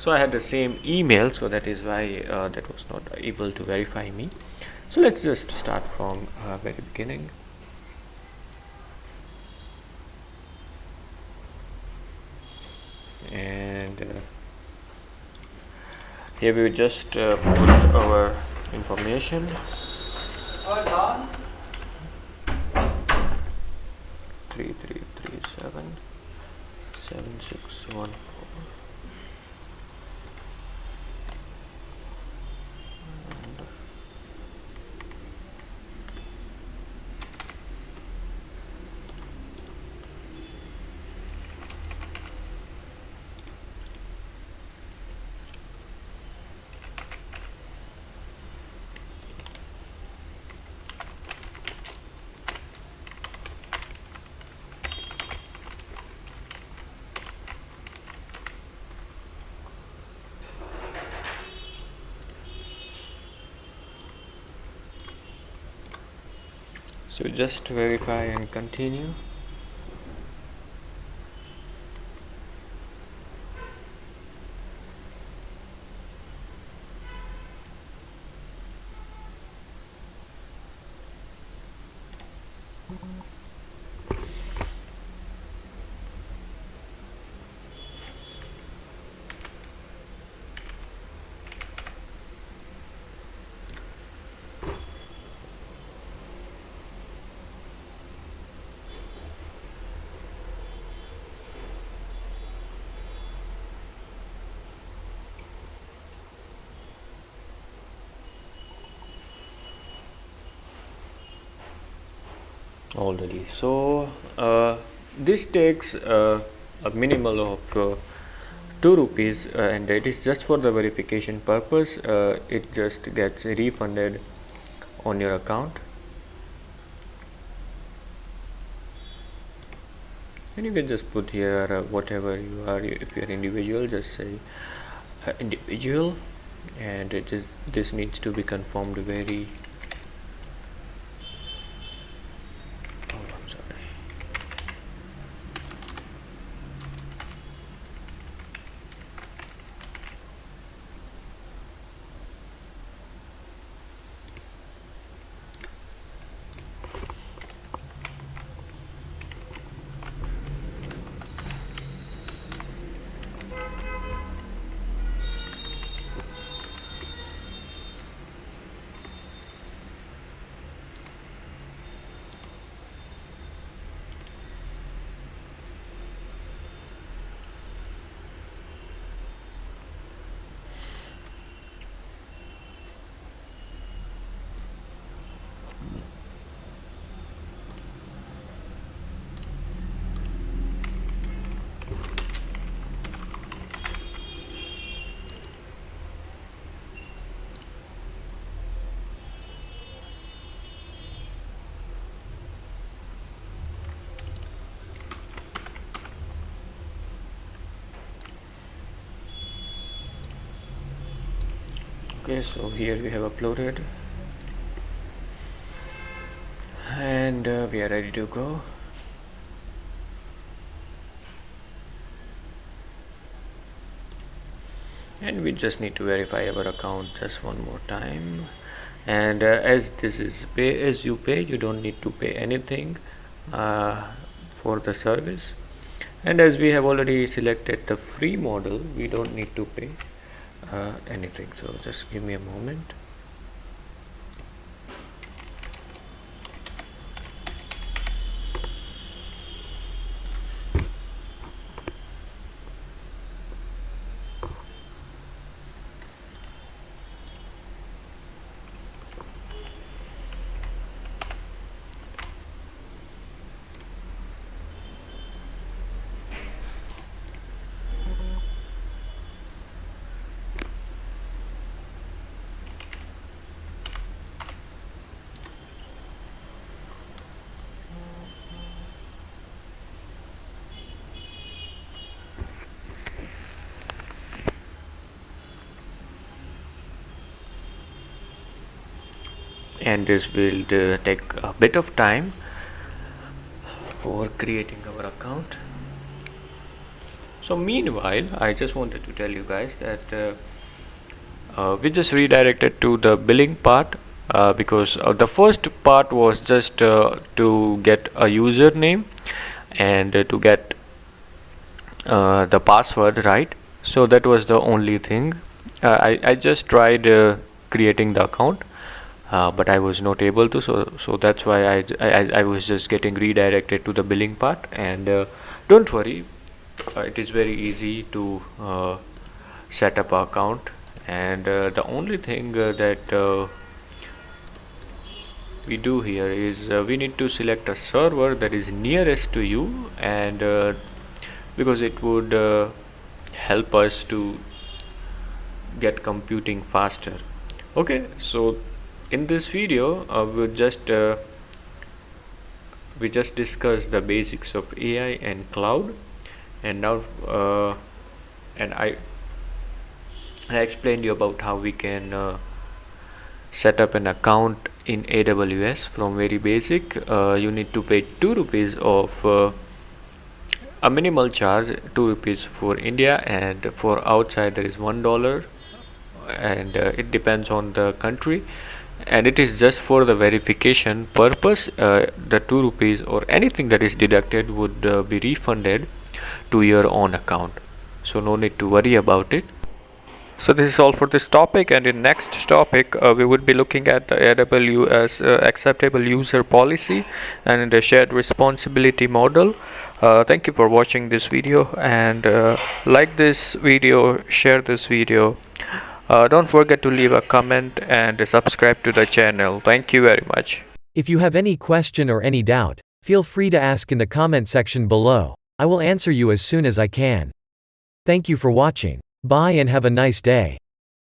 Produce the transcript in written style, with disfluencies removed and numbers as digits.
So I had the same email, so that is why that was not able to verify me. So let's just start from very beginning. And here we will just put our information. 3337 7614. So just verify and continue. Already. So this takes a minimal of 2 rupees, and it is just for the verification purpose. It just gets refunded on your account, and you can just put here whatever you are. If you are individual, just say individual, and this needs to be confirmed very. I'm sorry. Okay, so here we have uploaded, and we are ready to go. And we just need to verify our account just one more time. And as this is pay as you pay, you don't need to pay anything for the service. And as we have already selected the free model, we don't need to pay anything. So just give me a moment. And this will take a bit of time for creating our account. So meanwhile, I just wanted to tell you guys that we just redirected to the billing part, because the first part was just to get a username and to get the password right. So that was the only thing. I just tried creating the account, but I was not able to, so that's why I was just getting redirected to the billing part. And don't worry, it is very easy to set up an account. And the only thing that we do here is we need to select a server that is nearest to you, and because it would help us to get computing faster. Okay, so in this video we just discussed the basics of AI and cloud. And now and I explained you about how we can set up an account in AWS from very basic. You need to pay 2 rupees of a minimal charge, 2 rupees for India, and for outside there is $1. And it depends on the country, and it is just for the verification purpose. The 2 rupees or anything that is deducted would be refunded to your own account, so no need to worry about it. So this is all for this topic, and in next topic we would be looking at the AWS acceptable user policy and the shared responsibility model. Thank you for watching this video, and like this video, share this video. Don't forget to leave a comment and subscribe to the channel. Thank you very much. If you have any question or any doubt, feel free to ask in the comment section below. I will answer you as soon as I can. Thank you for watching. Bye and have a nice day.